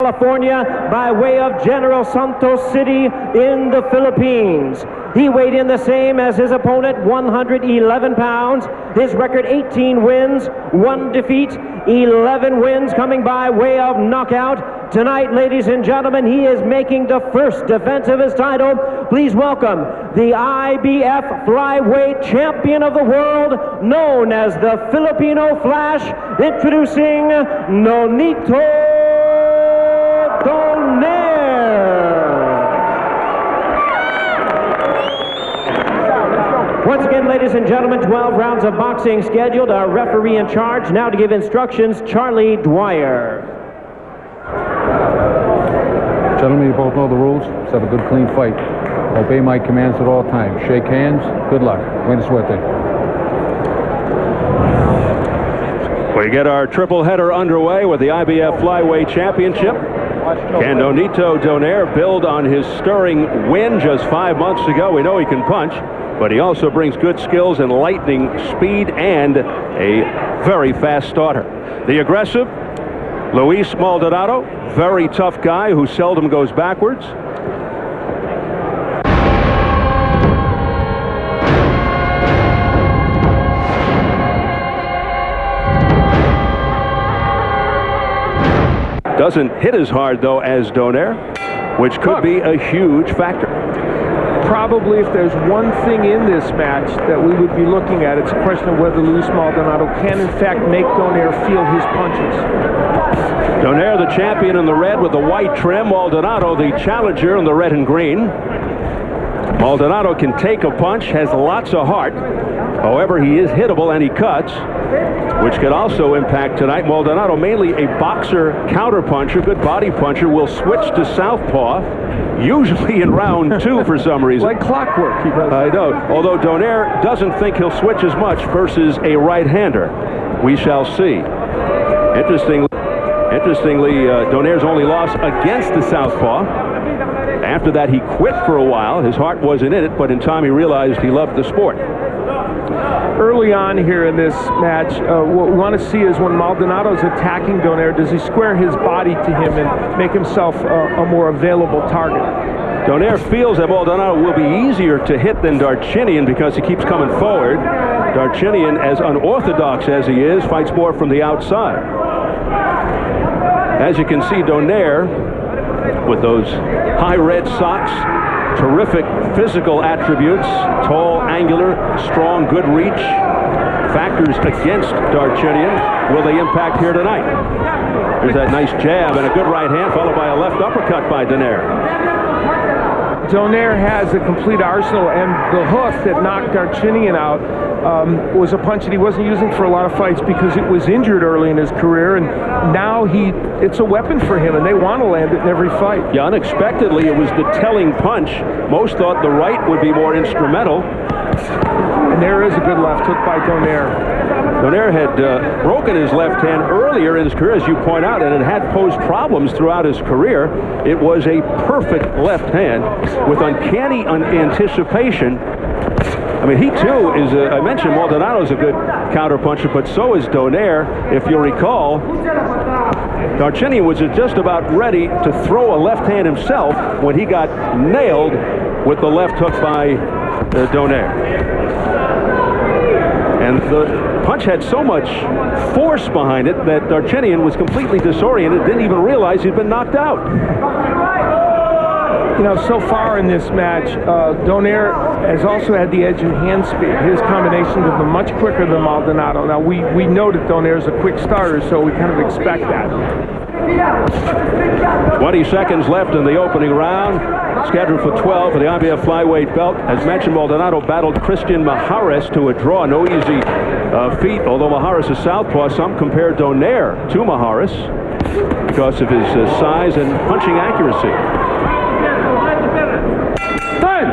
California by way of General Santos City in the Philippines. He weighed in the same as his opponent, 111 pounds. His record, 18 wins, 1 defeat, 11 wins coming by way of knockout. Tonight, ladies and gentlemen, he is making the first defense of his title. Please welcome the IBF flyweight champion of the world, known as the Filipino Flash, introducing Nonito Once again, ladies and gentlemen, 12 rounds of boxing scheduled. Our referee in charge now to give instructions, Charlie Dwyer. Gentlemen, you both know the rules. Let's have a good, clean fight. Obey my commands at all times. Shake hands. Good luck. Way to sweat there. We get our triple header underway with the IBF Flyweight Championship. Can Nonito Donaire build on his stirring win just 5 months ago? We know he can punch, but he also brings good skills and lightning speed and a very fast starter. The aggressive Luis Maldonado, very tough guy who seldom goes backwards. Doesn't hit as hard, though, as Donaire, which could be a huge factor. Probably if there's one thing in this match that we would be looking at, it's a question of whether Luis Maldonado can, in fact, make Donaire feel his punches. Donaire, the champion in the red with the white trim. Maldonado, the challenger in the red and green. Maldonado can take a punch, has lots of heart. However, he is hittable and he cuts, which could also impact tonight. Maldonado, mainly a boxer counterpuncher, good body puncher, will switch to southpaw, usually in round 2 for some reason. Like clockwork, he does. I know, although Donaire doesn't think he'll switch as much versus a right-hander. We shall see. Interestingly, Donaire's only loss against the southpaw. After that, he quit for a while. His heart wasn't in it, but in time he realized he loved the sport. Early on here in this match, what we want to see is when Maldonado's attacking Donaire, does he square his body to him and make himself a more available target? Donaire feels that Maldonado will be easier to hit than Darchinian because he keeps coming forward. Darchinian, as unorthodox as he is, fights more from the outside. As you can see, Donaire, with those high red socks, terrific physical attributes, tall, angular, strong, good reach. Factors against Darchinian. Will they impact here tonight? There's that nice jab and a good right hand followed by a left uppercut by Donaire. Donaire has a complete arsenal, and the hook that knocked Darchinian out was a punch that he wasn't using for a lot of fights because it was injured early in his career, and now it's a weapon for him, and they want to land it in every fight. Yeah, unexpectedly, it was the telling punch. Most thought the right would be more instrumental. And there is a good left hook by Donaire. Donaire had broken his left hand earlier in his career, as you point out, and it had posed problems throughout his career. It was a perfect left hand with uncanny anticipation. I mean, he too is, I mentioned Maldonado's a good counterpuncher, but so is Donaire. If you recall, Darchinian was just about ready to throw a left hand himself when he got nailed with the left hook by Donaire. And the punch had so much force behind it that Darchinian was completely disoriented, didn't even realize he'd been knocked out. You know, so far in this match, Donaire has also had the edge in hand speed. His combinations have been much quicker than Maldonado. Now, we know that Donaire's a quick starter, so we kind of expect that. 20 seconds left in the opening round. Scheduled for 12 for the IBF flyweight belt. As mentioned, Maldonado battled Christian Maharis to a draw. No easy feat, although Maharis is southpaw. Some compare Donaire to Maharis because of his size and punching accuracy. Time!